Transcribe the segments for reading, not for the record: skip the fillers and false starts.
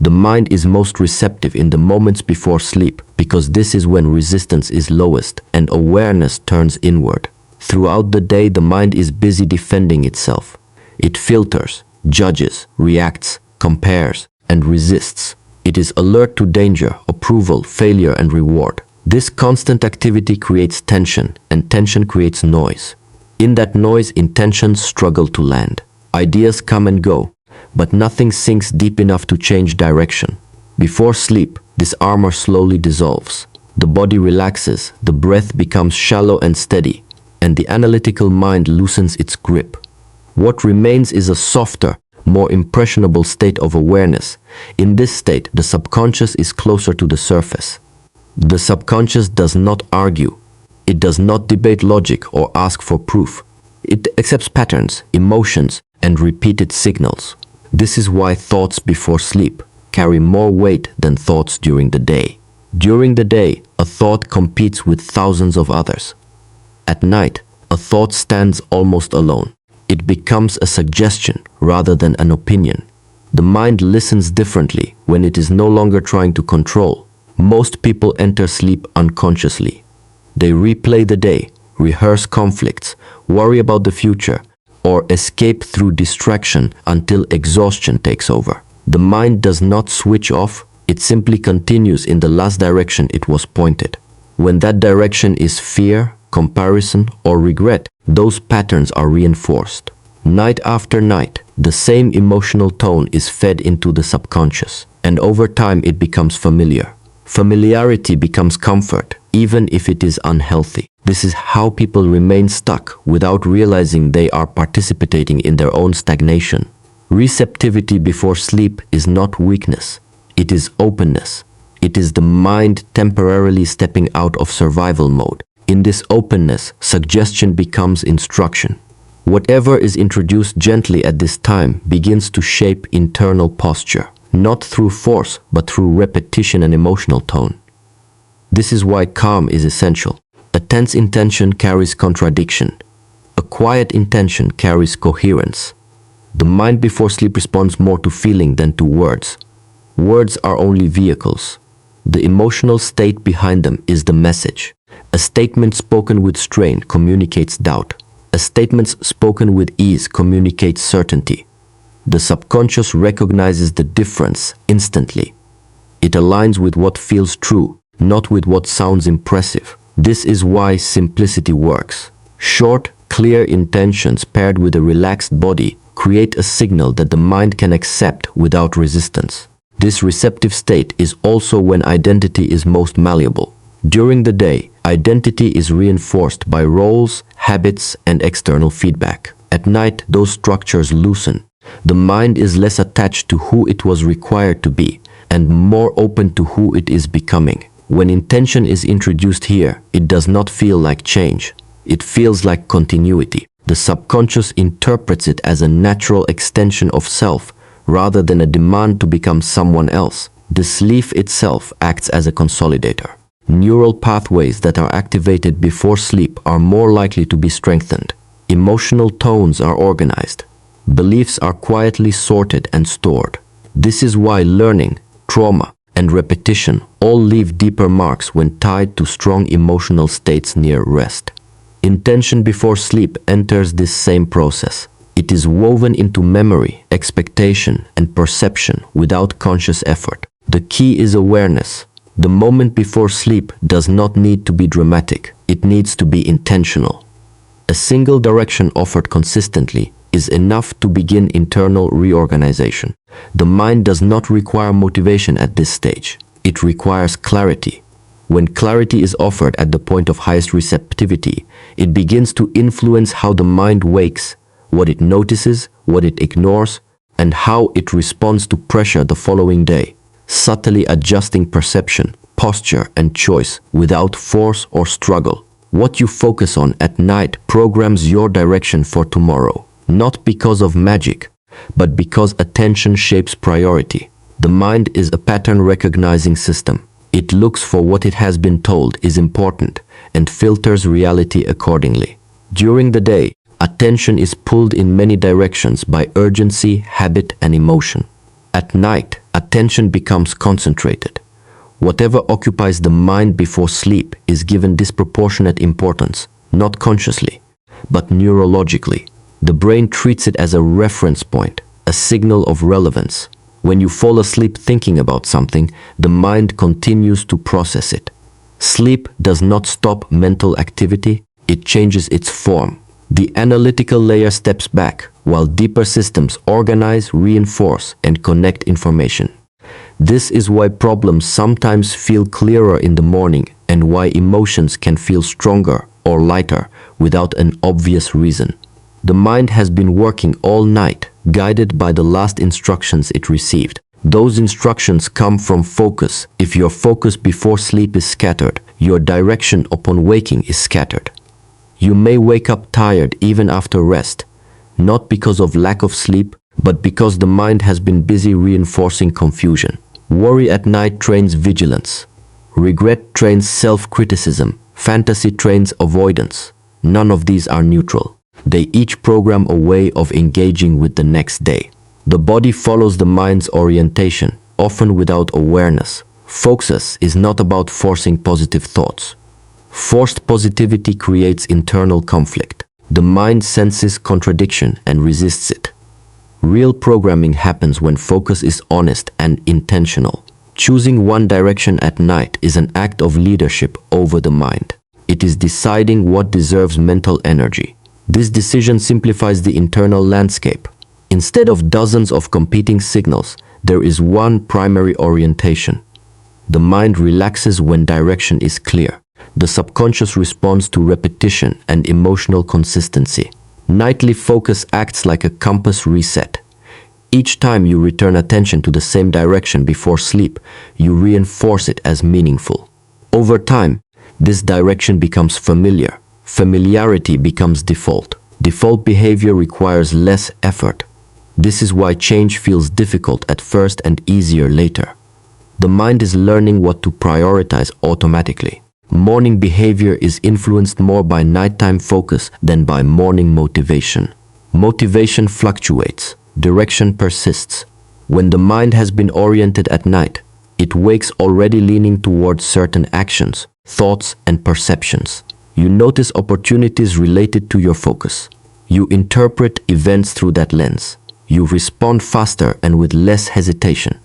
The mind is most receptive in the moments before sleep because this is when resistance is lowest and awareness turns inward. Throughout the day, the mind is busy defending itself. It filters, judges, reacts, compares, and resists. It is alert to danger, approval, failure, and reward. This constant activity creates tension, and tension creates noise. In that noise, intentions struggle to land. Ideas come and go, but nothing sinks deep enough to change direction. Before sleep, this armor slowly dissolves. The body relaxes, the breath becomes shallow and steady, and the analytical mind loosens its grip. What remains is a softer, more impressionable state of awareness. In this state, the subconscious is closer to the surface. The subconscious does not argue. It does not debate logic or ask for proof. It accepts patterns, emotions, and repeated signals. This is why thoughts before sleep carry more weight than thoughts during the day. During the day, a thought competes with thousands of others. At night, a thought stands almost alone. It becomes a suggestion rather than an opinion. The mind listens differently when it is no longer trying to control. Most people enter sleep unconsciously. They replay the day, rehearse conflicts, worry about the future, or escape through distraction until exhaustion takes over. The mind does not switch off, it simply continues in the last direction it was pointed. When that direction is fear, comparison, or regret, those patterns are reinforced. Night after night, the same emotional tone is fed into the subconscious, and over time it becomes familiar. Familiarity becomes comfort, even if it is unhealthy. This is how people remain stuck without realizing they are participating in their own stagnation. Receptivity before sleep is not weakness. It is openness. It is the mind temporarily stepping out of survival mode. In this openness, suggestion becomes instruction. Whatever is introduced gently at this time begins to shape internal posture, not through force, but through repetition and emotional tone. This is why calm is essential. A tense intention carries contradiction. A quiet intention carries coherence. The mind before sleep responds more to feeling than to words. Words are only vehicles. The emotional state behind them is the message. A statement spoken with strain communicates doubt. A statement spoken with ease communicates certainty. The subconscious recognizes the difference instantly. It aligns with what feels true, not with what sounds impressive. This is why simplicity works. Short, clear intentions paired with a relaxed body create a signal that the mind can accept without resistance. This receptive state is also when identity is most malleable. During the day, identity is reinforced by roles, habits, and external feedback. At night, those structures loosen. The mind is less attached to who it was required to be and more open to who it is becoming. When intention is introduced here, it does not feel like change. It feels like continuity. The subconscious interprets it as a natural extension of self rather than a demand to become someone else. The sleep itself acts as a consolidator. Neural pathways that are activated before sleep are more likely to be strengthened. Emotional tones are organized. Beliefs are quietly sorted and stored. This is why learning, trauma, and repetition all leave deeper marks when tied to strong emotional states near rest. Intention before sleep enters this same process. It is woven into memory, expectation, and perception without conscious effort. The key is awareness. The moment before sleep does not need to be dramatic. It needs to be intentional. A single direction offered consistently is enough to begin internal reorganization. The mind does not require motivation at this stage. It requires clarity. When clarity is offered at the point of highest receptivity, it begins to influence how the mind wakes, what it notices, what it ignores, and how it responds to pressure the following day, subtly adjusting perception, posture, and choice without force or struggle. What you focus on at night programs your direction for tomorrow, not because of magic, but because attention shapes priority. The mind is a pattern-recognizing system. It looks for what it has been told is important and filters reality accordingly. During the day, attention is pulled in many directions by urgency, habit, and emotion. At night, attention becomes concentrated. Whatever occupies the mind before sleep is given disproportionate importance, not consciously, but neurologically. The brain treats it as a reference point, a signal of relevance. When you fall asleep thinking about something, the mind continues to process it. Sleep does not stop mental activity, it changes its form. The analytical layer steps back, while deeper systems organize, reinforce, and connect information. This is why problems sometimes feel clearer in the morning and why emotions can feel stronger or lighter without an obvious reason. The mind has been working all night, guided by the last instructions it received. Those instructions come from focus. If your focus before sleep is scattered, your direction upon waking is scattered. You may wake up tired even after rest, not because of lack of sleep, but because the mind has been busy reinforcing confusion. Worry at night trains vigilance. Regret trains self-criticism. Fantasy trains avoidance. None of these are neutral. They each program a way of engaging with the next day. The body follows the mind's orientation, often without awareness. Focus is not about forcing positive thoughts. Forced positivity creates internal conflict. The mind senses contradiction and resists it. Real programming happens when focus is honest and intentional. Choosing one direction at night is an act of leadership over the mind. It is deciding what deserves mental energy. This decision simplifies the internal landscape. Instead of dozens of competing signals, there is one primary orientation. The mind relaxes when direction is clear. The subconscious responds to repetition and emotional consistency. Nightly focus acts like a compass reset. Each time you return attention to the same direction before sleep, you reinforce it as meaningful. Over time, this direction becomes familiar. Familiarity becomes default. Default behavior requires less effort. This is why change feels difficult at first and easier later. The mind is learning what to prioritize automatically. Morning behavior is influenced more by nighttime focus than by morning motivation. Motivation fluctuates. Direction persists. When the mind has been oriented at night, it wakes already leaning towards certain actions, thoughts, and perceptions. You notice opportunities related to your focus. You interpret events through that lens. You respond faster and with less hesitation.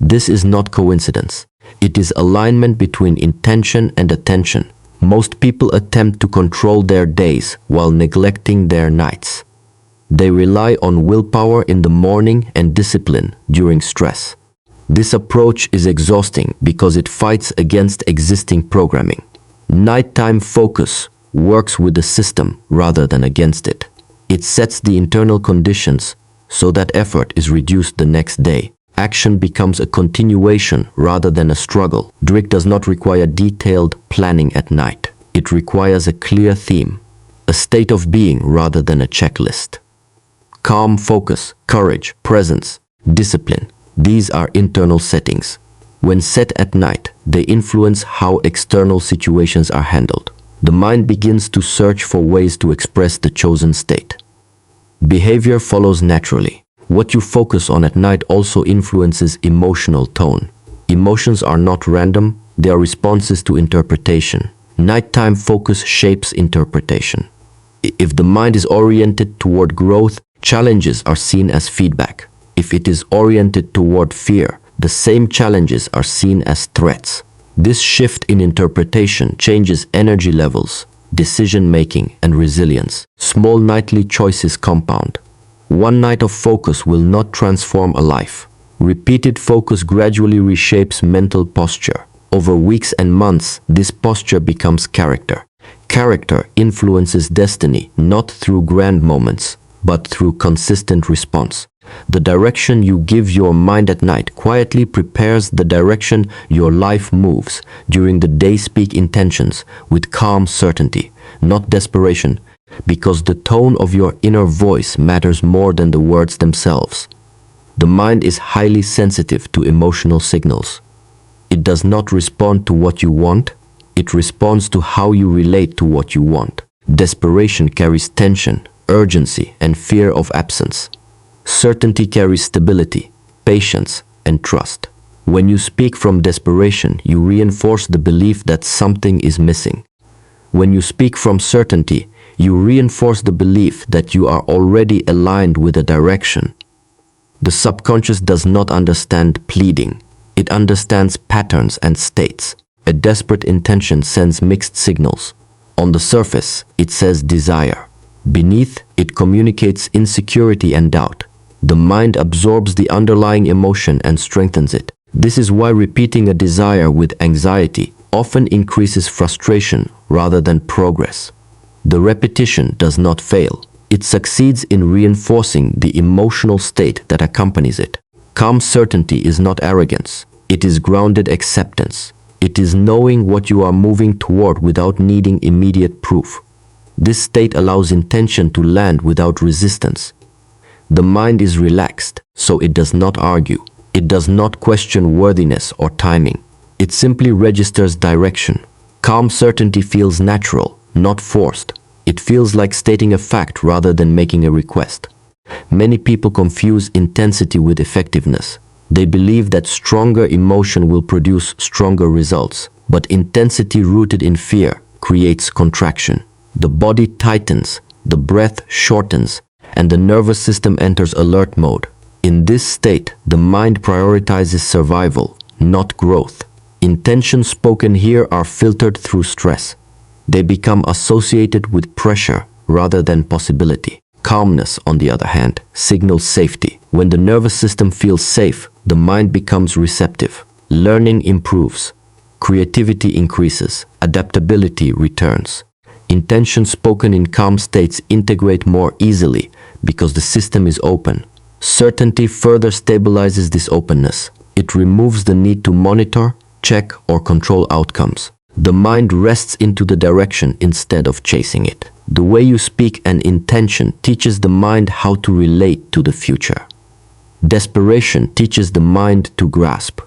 This is not coincidence. It is alignment between intention and attention. Most people attempt to control their days while neglecting their nights. They rely on willpower in the morning and discipline during stress. This approach is exhausting because it fights against existing programming. Nighttime focus works with the system rather than against it. It sets the internal conditions so that effort is reduced the next day. Action becomes a continuation rather than a struggle. Drick does not require detailed planning at night. It requires a clear theme, a state of being rather than a checklist. Calm focus, courage, presence, discipline. These are internal settings. When set at night, they influence how external situations are handled. The mind begins to search for ways to express the chosen state. Behavior follows naturally. What you focus on at night also influences emotional tone. Emotions are not random, they are responses to interpretation. Nighttime focus shapes interpretation. If the mind is oriented toward growth, challenges are seen as feedback. If it is oriented toward fear, the same challenges are seen as threats. This shift in interpretation changes energy levels, decision-making, and resilience. Small nightly choices compound. One night of focus will not transform a life. Repeated focus gradually reshapes mental posture. Over weeks and months, this posture becomes character. Character influences destiny not through grand moments, but through consistent response. The direction you give your mind at night quietly prepares the direction your life moves. During the day, speak intentions with calm certainty, not desperation, because the tone of your inner voice matters more than the words themselves. The mind is highly sensitive to emotional signals. It does not respond to what you want, it responds to how you relate to what you want. Desperation carries tension, urgency, and fear of absence. Certainty carries stability. patience, and trust. When you speak from desperation, you reinforce the belief that something is missing. When you speak from certainty, you reinforce the belief that you are already aligned with a direction. The subconscious does not understand pleading. It understands patterns and states. A desperate intention sends mixed signals. On the surface, it says desire. Beneath, it communicates insecurity and doubt. The mind absorbs the underlying emotion and strengthens it. This is why repeating a desire with anxiety often increases frustration rather than progress. The repetition does not fail. It succeeds in reinforcing the emotional state that accompanies it. Calm certainty is not arrogance. It is grounded acceptance. It is knowing what you are moving toward without needing immediate proof. This state allows intention to land without resistance. The mind is relaxed, so it does not argue. It does not question worthiness or timing. It simply registers direction. Calm certainty feels natural, not forced. It feels like stating a fact rather than making a request. Many people confuse intensity with effectiveness. They believe that stronger emotion will produce stronger results, but intensity rooted in fear creates contraction. The body tightens, the breath shortens, and the nervous system enters alert mode. In this state, the mind prioritizes survival, not growth. Intentions spoken here are filtered through stress. They become associated with pressure rather than possibility. Calmness, on the other hand, signals safety. When the nervous system feels safe, the mind becomes receptive. Learning improves. Creativity increases. Adaptability returns. Intentions spoken in calm states integrate more easily because the system is open. Certainty further stabilizes this openness. It removes the need to monitor, check, or control outcomes. The mind rests into the direction instead of chasing it. The way you speak an intention teaches the mind how to relate to the future. Desperation teaches the mind to grasp.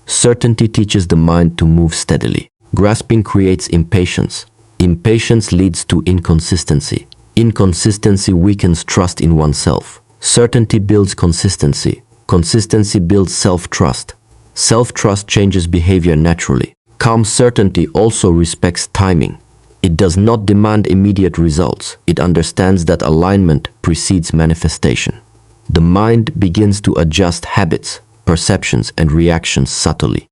Certainty teaches the mind to move steadily. Grasping creates impatience. Impatience leads to inconsistency. Inconsistency weakens trust in oneself. Certainty builds consistency. Consistency builds self-trust. Self-trust changes behavior naturally. Calm certainty also respects timing. It does not demand immediate results. It understands that alignment precedes manifestation. The mind begins to adjust habits, perceptions, and reactions subtly.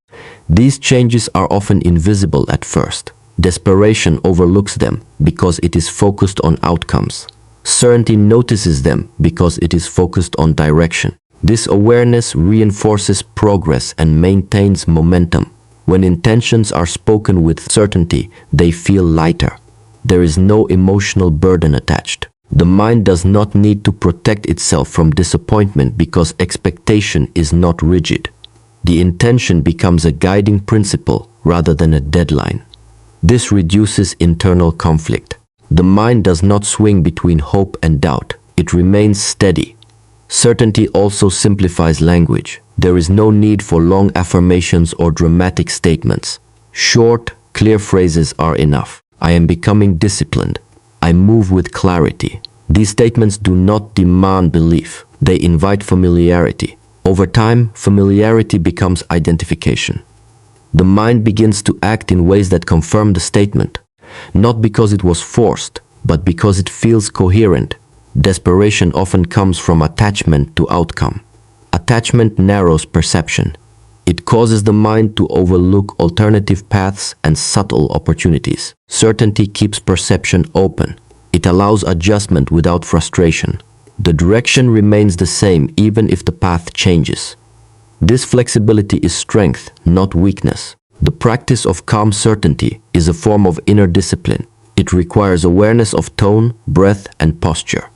These changes are often invisible at first. Desperation overlooks them because it is focused on outcomes. Certainty notices them because it is focused on direction. This awareness reinforces progress and maintains momentum. When intentions are spoken with certainty, they feel lighter. There is no emotional burden attached. The mind does not need to protect itself from disappointment because expectation is not rigid. The intention becomes a guiding principle rather than a deadline. This reduces internal conflict. The mind does not swing between hope and doubt. It remains steady. Certainty also simplifies language. There is no need for long affirmations or dramatic statements. Short, clear phrases are enough. I am becoming disciplined. I move with clarity. These statements do not demand belief. They invite familiarity. Over time, familiarity becomes identification. The mind begins to act in ways that confirm the statement, not because it was forced, but because it feels coherent. Desperation often comes from attachment to outcome. Attachment narrows perception. It causes the mind to overlook alternative paths and subtle opportunities. Certainty keeps perception open. It allows adjustment without frustration. The direction remains the same even if the path changes. This flexibility is strength, not weakness. The practice of calm certainty is a form of inner discipline. It requires awareness of tone, breath, and posture.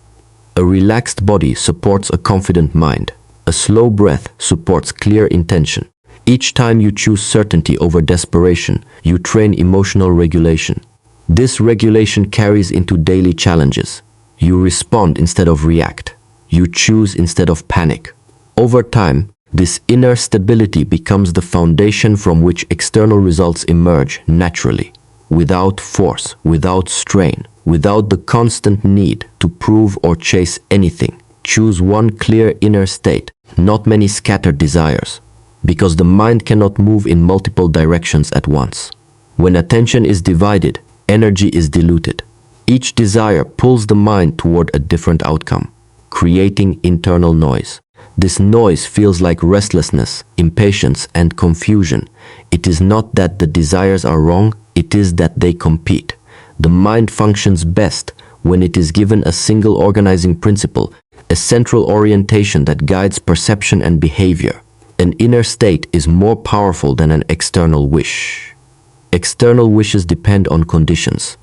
A relaxed body supports a confident mind. A slow breath supports clear intention. Each time you choose certainty over desperation, you train emotional regulation. This regulation carries into daily challenges. You respond instead of react. You choose instead of panic. Over time, this inner stability becomes the foundation from which external results emerge naturally, without force, without strain, without the constant need to prove or chase anything. Choose one clear inner state, not many scattered desires, because the mind cannot move in multiple directions at once. When attention is divided, energy is diluted. Each desire pulls the mind toward a different outcome, creating internal noise. This noise feels like restlessness, impatience, and confusion. It is not that the desires are wrong, it is that they compete. The mind functions best when it is given a single organizing principle, a central orientation that guides perception and behavior. An inner state is more powerful than an external wish. External wishes depend on conditions.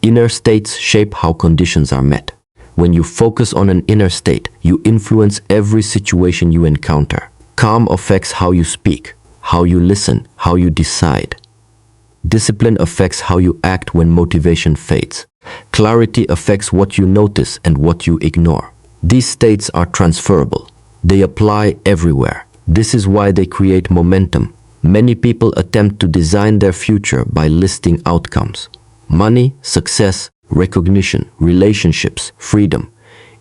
Inner states shape how conditions are met. When you focus on an inner state, you influence every situation you encounter. Calm affects how you speak, how you listen, how you decide. Discipline affects how you act when motivation fades. Clarity affects what you notice and what you ignore. These states are transferable. They apply everywhere. This is why they create momentum. Many people attempt to design their future by listing outcomes. Money, success, recognition, relationships, freedom.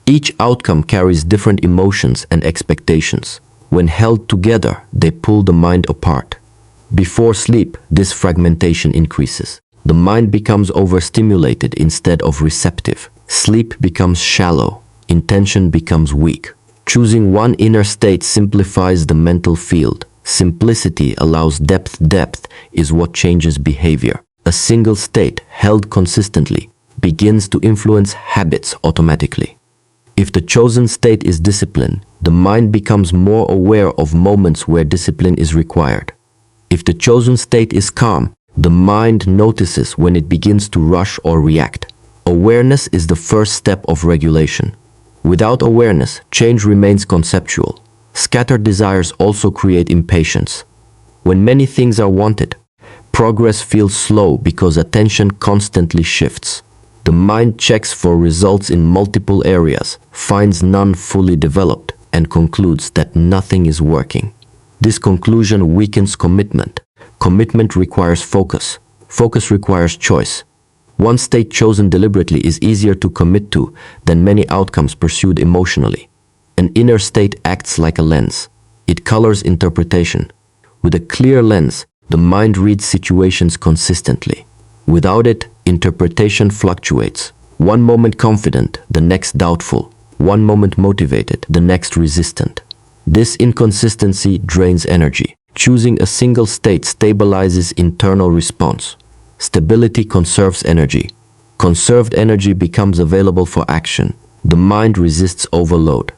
Each outcome carries different emotions and expectations. When held together, they pull the mind apart. Before sleep, this fragmentation increases. The mind becomes overstimulated instead of receptive. Sleep becomes shallow. Intention becomes weak. Choosing one inner state simplifies the mental field. Simplicity allows depth. Depth is what changes behavior. A single state, held consistently, begins to influence habits automatically. If the chosen state is discipline, the mind becomes more aware of moments where discipline is required. If the chosen state is calm, the mind notices when it begins to rush or react. Awareness is the first step of regulation. Without awareness, change remains conceptual. Scattered desires also create impatience. When many things are wanted, progress feels slow because attention constantly shifts. The mind checks for results in multiple areas, finds none fully developed, and concludes that nothing is working. This conclusion weakens commitment. Commitment requires focus. Focus requires choice. One state chosen deliberately is easier to commit to than many outcomes pursued emotionally. An inner state acts like a lens. It colors interpretation. With a clear lens, the mind reads situations consistently. Without it, interpretation fluctuates. One moment confident, the next doubtful. One moment motivated, the next resistant. This inconsistency drains energy. Choosing a single state stabilizes internal response. Stability conserves energy. Conserved energy becomes available for action. The mind resists overload.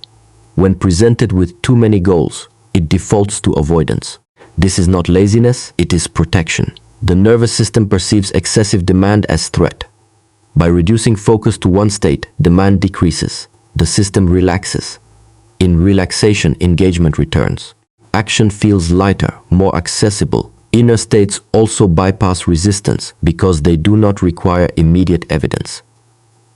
When presented with too many goals, it defaults to avoidance. This is not laziness, it is protection. The nervous system perceives excessive demand as threat. By reducing focus to one state, demand decreases. The system relaxes. In relaxation, engagement returns. Action feels lighter, more accessible. Inner states also bypass resistance because they do not require immediate evidence.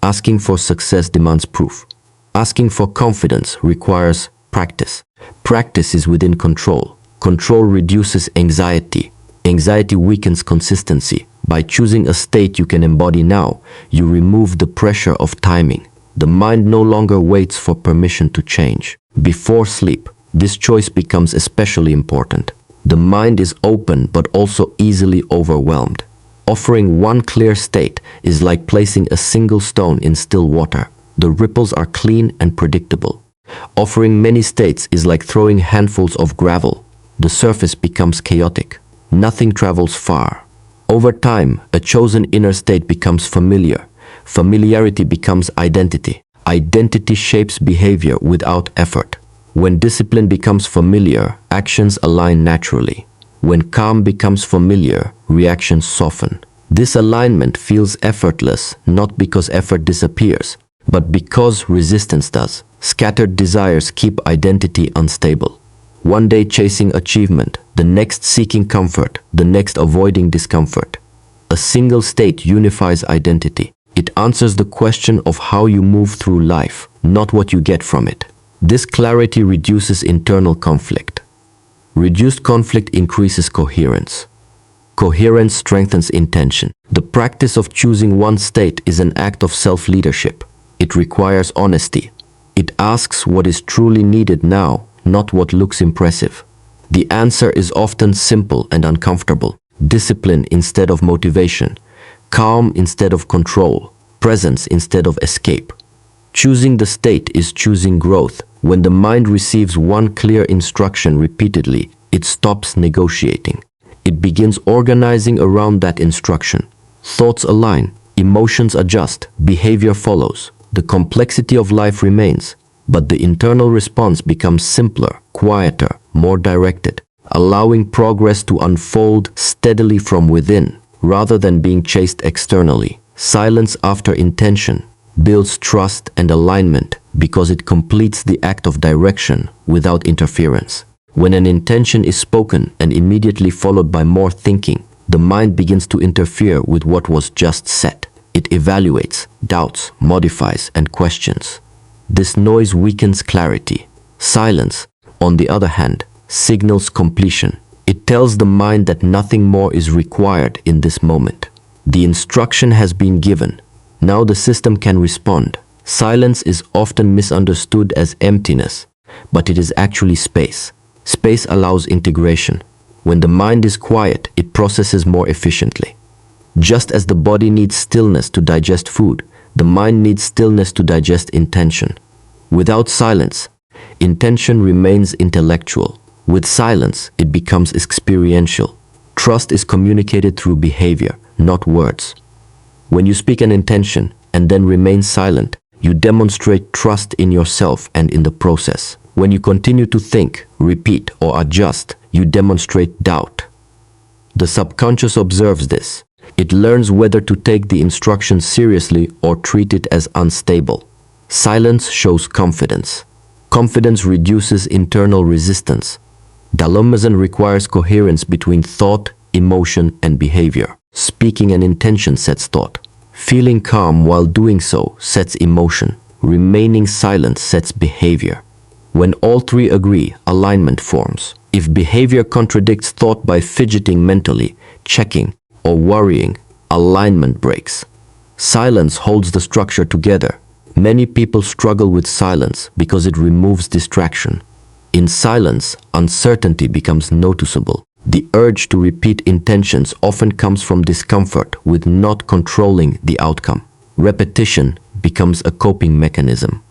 Asking for success demands proof. Asking for confidence requires practice. Practice is within control. Control reduces anxiety. Anxiety weakens consistency. By choosing a state you can embody now, you remove the pressure of timing. The mind no longer waits for permission to change. Before sleep, this choice becomes especially important. The mind is open but also easily overwhelmed. Offering one clear state is like placing a single stone in still water. The ripples are clean and predictable. Offering many states is like throwing handfuls of gravel. The surface becomes chaotic. Nothing travels far. Over time, a chosen inner state becomes familiar. Familiarity becomes identity. Identity shapes behavior without effort. When discipline becomes familiar, actions align naturally. When calm becomes familiar, reactions soften. This alignment feels effortless, not because effort disappears, but because resistance does. Scattered desires keep identity unstable. One day chasing achievement, the next seeking comfort, the next avoiding discomfort. A single state unifies identity. It answers the question of how you move through life, not what you get from it. This clarity reduces internal conflict. Reduced conflict increases coherence. Coherence strengthens intention. The practice of choosing one state is an act of self-leadership. It requires honesty. It asks what is truly needed now, not what looks impressive. The answer is often simple and uncomfortable. Discipline instead of motivation, calm instead of control, presence instead of escape. Choosing the state is choosing growth. When the mind receives one clear instruction repeatedly, it stops negotiating. It begins organizing around that instruction. Thoughts align, emotions adjust, behavior follows. The complexity of life remains, but the internal response becomes simpler, quieter, more directed, allowing progress to unfold steadily from within, rather than being chased externally. Silence after intention builds trust and alignment because it completes the act of direction without interference. When an intention is spoken and immediately followed by more thinking, the mind begins to interfere with what was just said. It evaluates, doubts, modifies, and questions. This noise weakens clarity. Silence, on the other hand, signals completion. It tells the mind that nothing more is required in this moment. The instruction has been given. Now the system can respond. Silence is often misunderstood as emptiness, but it is actually space. Space allows integration. When the mind is quiet, it processes more efficiently. Just as the body needs stillness to digest food, the mind needs stillness to digest intention. Without silence, intention remains intellectual. With silence, it becomes experiential. Trust is communicated through behavior, not words. When you speak an intention and then remain silent, you demonstrate trust in yourself and in the process. When you continue to think, repeat, or adjust, you demonstrate doubt. The subconscious observes this. It learns whether to take the instruction seriously or treat it as unstable. Silence shows confidence. Confidence reduces internal resistance. Dalamazan requires coherence between thought, emotion, and behavior. Speaking an intention sets thought. Feeling calm while doing so sets emotion. Remaining silent sets behavior. When all three agree, alignment forms. If behavior contradicts thought by fidgeting mentally, checking, or worrying, alignment breaks. Silence holds the structure together. Many people struggle with silence because it removes distraction. In silence, uncertainty becomes noticeable. The urge to repeat intentions often comes from discomfort with not controlling the outcome. Repetition becomes a coping mechanism.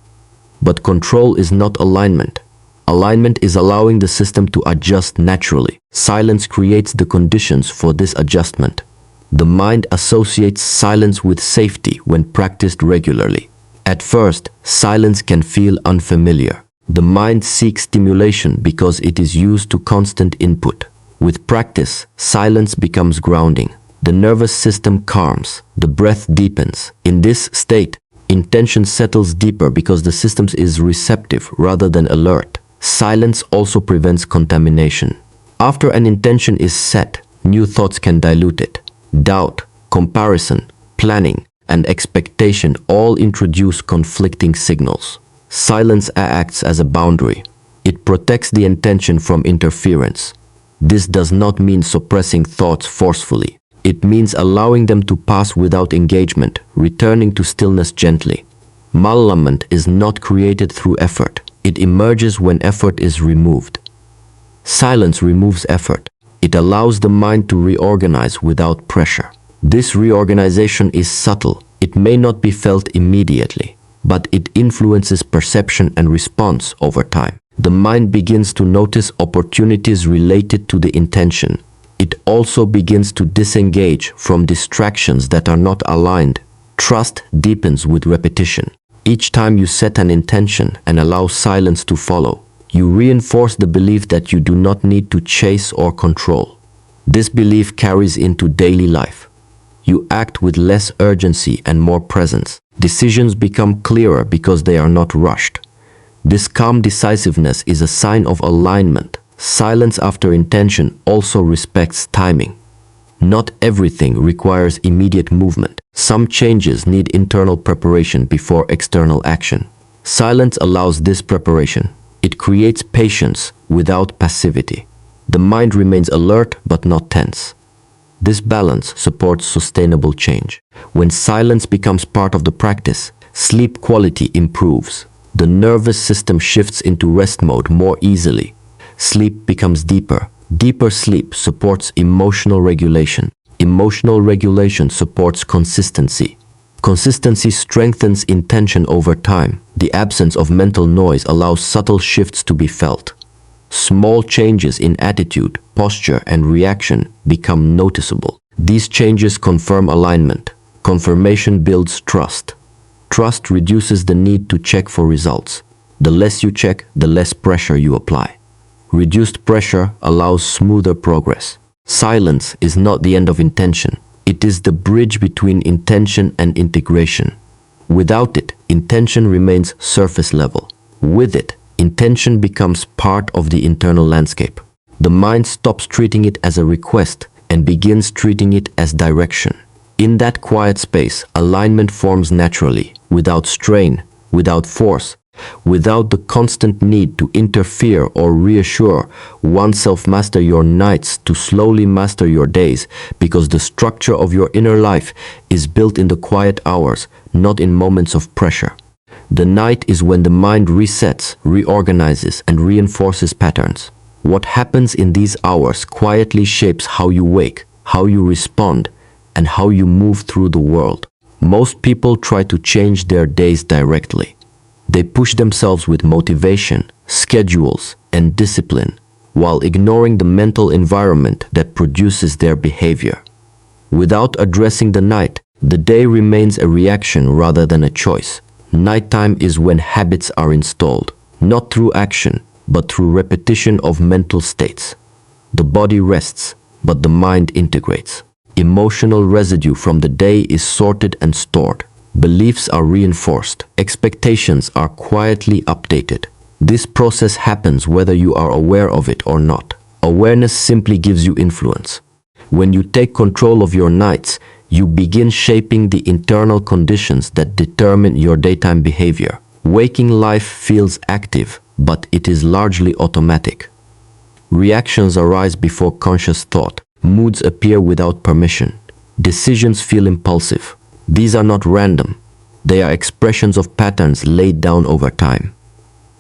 But control is not alignment. Alignment is allowing the system to adjust naturally. Silence creates the conditions for this adjustment. The mind associates silence with safety when practiced regularly. At first, silence can feel unfamiliar. The mind seeks stimulation because it is used to constant input. With practice, silence becomes grounding. The nervous system calms. The breath deepens. In this state, intention settles deeper because the system is receptive rather than alert. Silence also prevents contamination. After an intention is set, new thoughts can dilute it. Doubt, comparison, planning, and expectation all introduce conflicting signals. Silence acts as a boundary. It protects the intention from interference. This does not mean suppressing thoughts forcefully. It means allowing them to pass without engagement, returning to stillness gently. Malalamment is not created through effort. It emerges when effort is removed. Silence removes effort. It allows the mind to reorganize without pressure. This reorganization is subtle. It may not be felt immediately, but it influences perception and response over time. The mind begins to notice opportunities related to the intention. It also begins to disengage from distractions that are not aligned. Trust deepens with repetition. Each time you set an intention and allow silence to follow, you reinforce the belief that you do not need to chase or control. This belief carries into daily life. You act with less urgency and more presence. Decisions become clearer because they are not rushed. This calm decisiveness is a sign of alignment. Silence after intention also respects timing. Not everything requires immediate movement. Some changes need internal preparation before external action. Silence allows this preparation. It creates patience without passivity. The mind remains alert but not tense. This balance supports sustainable change. When silence becomes part of the practice, sleep quality improves. The nervous system shifts into rest mode more easily. Sleep becomes deeper. Deeper sleep supports emotional regulation. Emotional regulation supports consistency. Consistency strengthens intention over time. The absence of mental noise allows subtle shifts to be felt. Small changes in attitude, posture, and reaction become noticeable. These changes confirm alignment. Confirmation builds trust. Trust reduces the need to check for results. The less you check, the less pressure you apply. Reduced pressure allows smoother progress. Silence is not the end of intention. It is the bridge between intention and integration. Without it, intention remains surface level. With it, intention becomes part of the internal landscape. The mind stops treating it as a request and begins treating it as direction. In that quiet space, alignment forms naturally, without strain, without force, without the constant need to interfere or reassure oneself. Master your nights to slowly master your days, because the structure of your inner life is built in the quiet hours, not in moments of pressure. The night is when the mind resets, reorganizes, and reinforces patterns. What happens in these hours quietly shapes how you wake, how you respond, and how you move through the world. Most people try to change their days directly. They push themselves with motivation, schedules, and discipline, while ignoring the mental environment that produces their behavior. Without addressing the night, the day remains a reaction rather than a choice. Nighttime is when habits are installed, not through action, but through repetition of mental states. The body rests, but the mind integrates. Emotional residue from the day is sorted and stored. Beliefs are reinforced. Expectations are quietly updated. This process happens whether you are aware of it or not. Awareness simply gives you influence. When you take control of your nights, you begin shaping the internal conditions that determine your daytime behavior. Waking life feels active, but it is largely automatic. Reactions arise before conscious thought. Moods appear without permission. Decisions feel impulsive. These are not random. They are expressions of patterns laid down over time.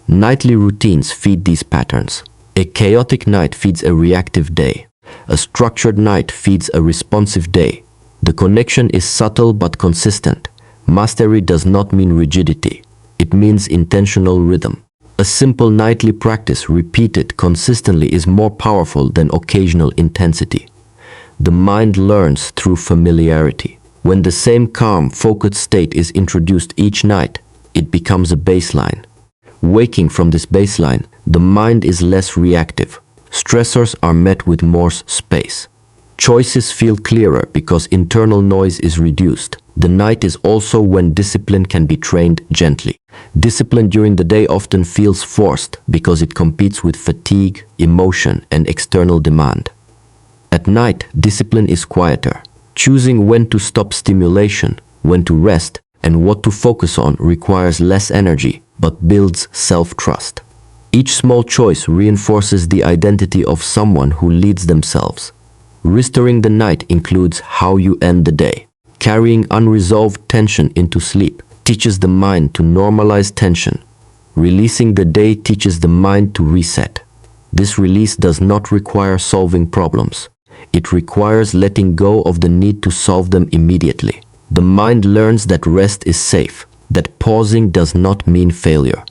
Nightly routines feed these patterns. A chaotic night feeds a reactive day. A structured night feeds a responsive day. The connection is subtle but consistent. Mastery does not mean rigidity. It means intentional rhythm. A simple nightly practice repeated consistently is more powerful than occasional intensity. The mind learns through familiarity. When the same calm, focused state is introduced each night, it becomes a baseline. Waking from this baseline, the mind is less reactive. Stressors are met with more space. Choices feel clearer because internal noise is reduced. The night is also when discipline can be trained gently. Discipline during the day often feels forced because it competes with fatigue, emotion, and external demand. At night, discipline is quieter. Choosing when to stop stimulation, when to rest, and what to focus on requires less energy, but builds self-trust. Each small choice reinforces the identity of someone who leads themselves. Restoring the night includes how you end the day. Carrying unresolved tension into sleep teaches the mind to normalize tension. Releasing the day teaches the mind to reset. This release does not require solving problems. It requires letting go of the need to solve them immediately. The mind learns that rest is safe, that pausing does not mean failure.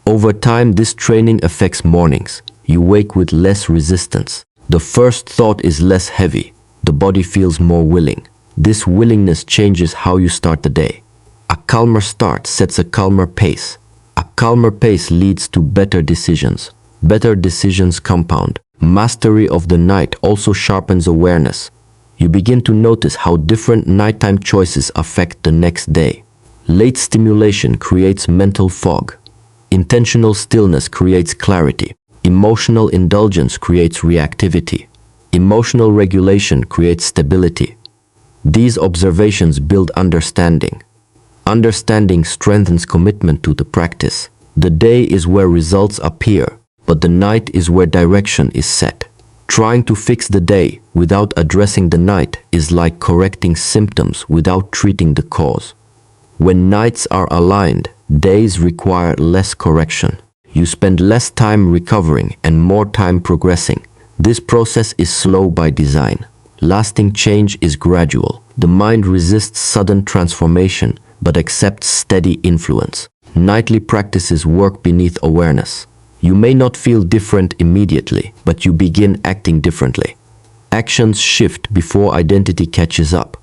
Over time, this training affects mornings. You wake with less resistance. The first thought is less heavy. The body feels more willing. This willingness changes how you start the day. A calmer start sets a calmer pace. A calmer pace leads to better decisions. Better decisions compound. Mastery of the night also sharpens awareness. You begin to notice how different nighttime choices affect the next day. Late stimulation creates mental fog. Intentional stillness creates clarity. Emotional indulgence creates reactivity. Emotional regulation creates stability. These observations build understanding. Understanding strengthens commitment to the practice. The day is where results appear, but the night is where direction is set. Trying to fix the day without addressing the night is like correcting symptoms without treating the cause. When nights are aligned, Days require less correction. You spend less time recovering and more time progressing. This process is slow by design. Lasting change is gradual. The mind resists sudden transformation but accepts steady influence. Nightly practices work beneath awareness. You may not feel different immediately, but you begin acting differently. Actions shift before identity catches up.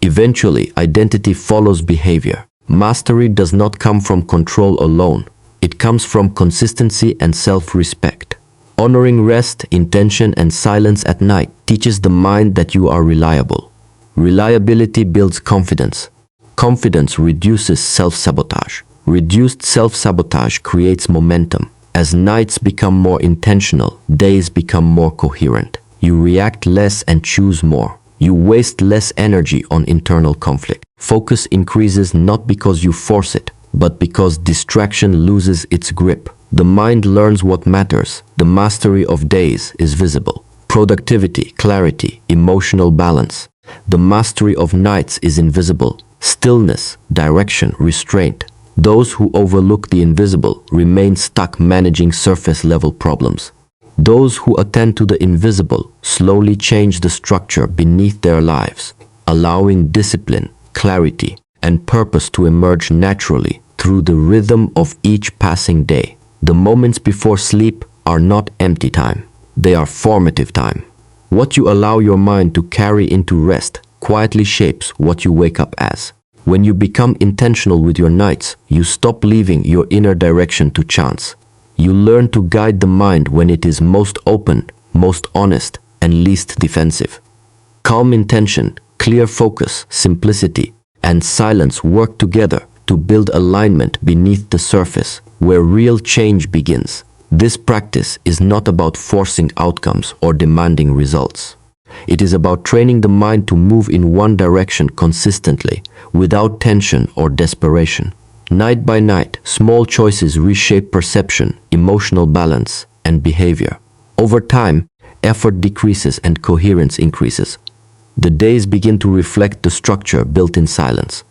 Eventually, identity follows behavior. Mastery does not come from control alone. It comes from consistency and self-respect. Honoring rest, intention, and silence at night teaches the mind that you are reliable. Reliability builds confidence. Confidence reduces self-sabotage. Reduced self-sabotage creates momentum. As nights become more intentional, days become more coherent. You react less and choose more. You waste less energy on internal conflict. Focus increases not because you force it, but because distraction loses its grip. The mind learns what matters. The mastery of days is visible. Productivity, clarity, emotional balance. The mastery of nights is invisible. Stillness, direction, restraint. Those who overlook the invisible remain stuck managing surface-level problems. Those who attend to the invisible slowly change the structure beneath their lives, allowing discipline, clarity, and purpose to emerge naturally through the rhythm of each passing day. The moments before sleep are not empty time. They are formative time. What you allow your mind to carry into rest quietly shapes what you wake up as. When you become intentional with your nights, you stop leaving your inner direction to chance. You learn to guide the mind when it is most open, most honest, and least defensive. Calm intention, clear focus, simplicity, and silence work together to build alignment beneath the surface, where real change begins. This practice is not about forcing outcomes or demanding results. It is about training the mind to move in one direction consistently, without tension or desperation. Night by night, small choices reshape perception, emotional balance, and behavior. Over time, effort decreases and coherence increases. The days begin to reflect the structure built in silence.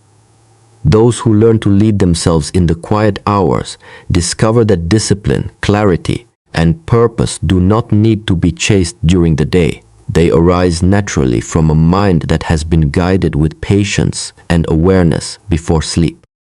Those who learn to lead themselves in the quiet hours discover that discipline, clarity, and purpose do not need to be chased during the day. They arise naturally from a mind that has been guided with patience and awareness before sleep.